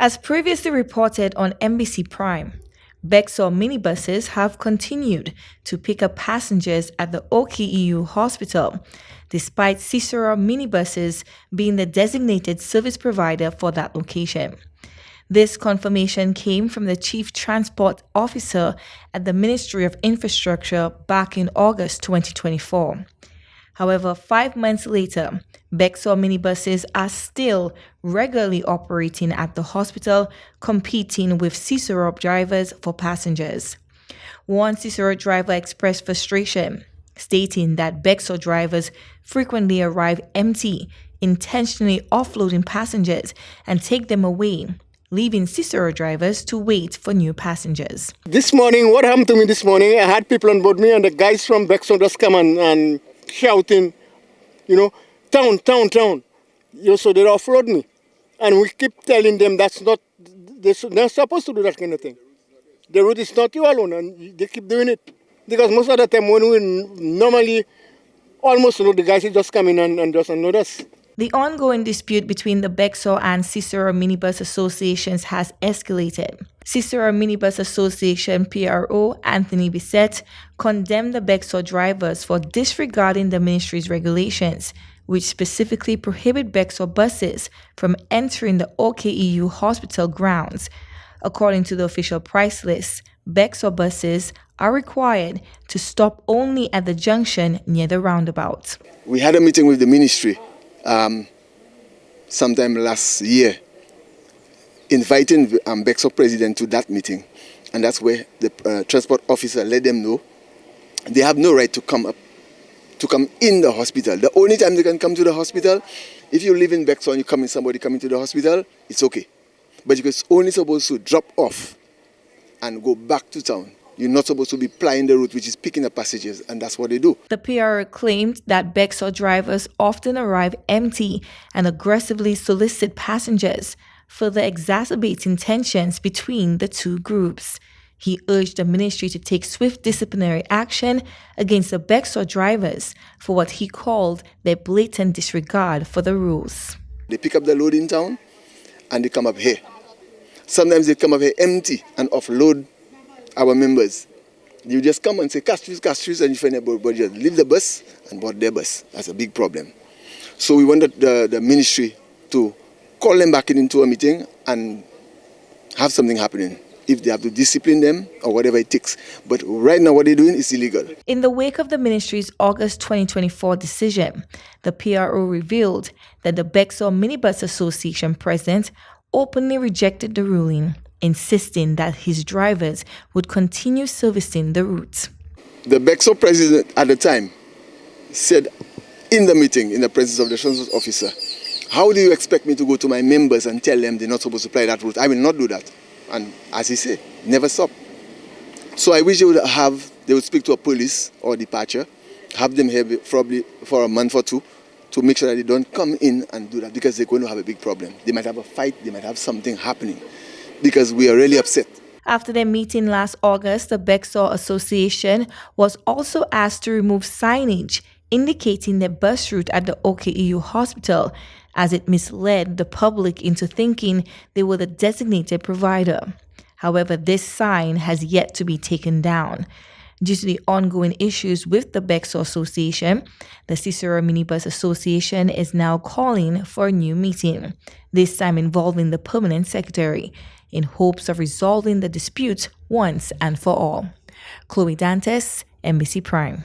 As previously reported on NBC Prime, Bexon Mini Buses have continued to pick up passengers at the OKEU Hospital, despite Ciceron Mini Buses being the designated service provider for that location. This confirmation came from the Chief Transport Officer at the Ministry of Infrastructure back in August 2024. However, 5 months later, Bexon Mini Buses are still regularly operating at the hospital, competing with Ciceron drivers for passengers. One Ciceron driver expressed frustration, stating that Bexon drivers frequently arrive empty, intentionally offloading passengers and take them away, leaving Ciceron drivers to wait for new passengers. This morning, what happened to me this morning, I had people on board me and the guys from Bexon just come and shouting, town. So they offload me. And we keep telling them they're not supposed to do that kind of thing. The route is not you alone, and they keep doing it. Because most of the time when we normally almost know the guys just come in and just annoy us. The ongoing dispute between the Bexon and Ciceron Mini Bus Associations has escalated. Ciceron Mini Bus Association PRO Anthony Bissett condemned the Bexon drivers for disregarding the ministry's regulations, which specifically prohibit Bexon buses from entering the OKEU Hospital grounds. According to the official price list, Bexon buses are required to stop only at the junction near the roundabout. We had a meeting with the ministry sometime last year, inviting Bexon president to that meeting, and that's where the transport officer let them know they have no right to come in the hospital. The only time they can come to the hospital, if you live in Bexon, somebody coming to the hospital, it's okay. But you're only supposed to drop off and go back to town. You're not supposed to be plying the route, which is picking up passengers, and that's what they do. The PRO claimed that Bexon drivers often arrive empty and aggressively solicit passengers, further exacerbating tensions between the two groups. He urged the ministry to take swift disciplinary action against the Bexon drivers for what he called their blatant disregard for the rules. They pick up the load in town and they come up here. Sometimes they come up here empty and offload our members. You just come and say, Castries, and you find everybody just leave the bus and board their bus. That's a big problem. So we wanted the ministry to call them back into a meeting and have something happening. If they have to discipline them or whatever it takes. But right now what they're doing is illegal. In the wake of the ministry's August 2024 decision, the PRO revealed that the Bexon Mini Bus Association president openly rejected the ruling, insisting that his drivers would continue servicing the route. The Bexon president at the time said in the meeting, in the presence of the transport officer, how do you expect me to go to my members and tell them they're not supposed to fly that route? I will not do that. And as he said, never stop. So I wish they would speak to a police or departure, have them here probably for a month or two to make sure that they don't come in and do that, because they're going to have a big problem. They might have a fight, they might have something happening, because we are really upset. After their meeting last August, the Bexon Association was also asked to remove signage indicating their bus route at the OKEU Hospital, as it misled the public into thinking they were the designated provider. However, this sign has yet to be taken down. Due to the ongoing issues with the Bexon Association, the Ciceron Mini Bus Association is now calling for a new meeting, this time involving the permanent secretary, in hopes of resolving the dispute once and for all. Chloe Dantes, NBC Prime.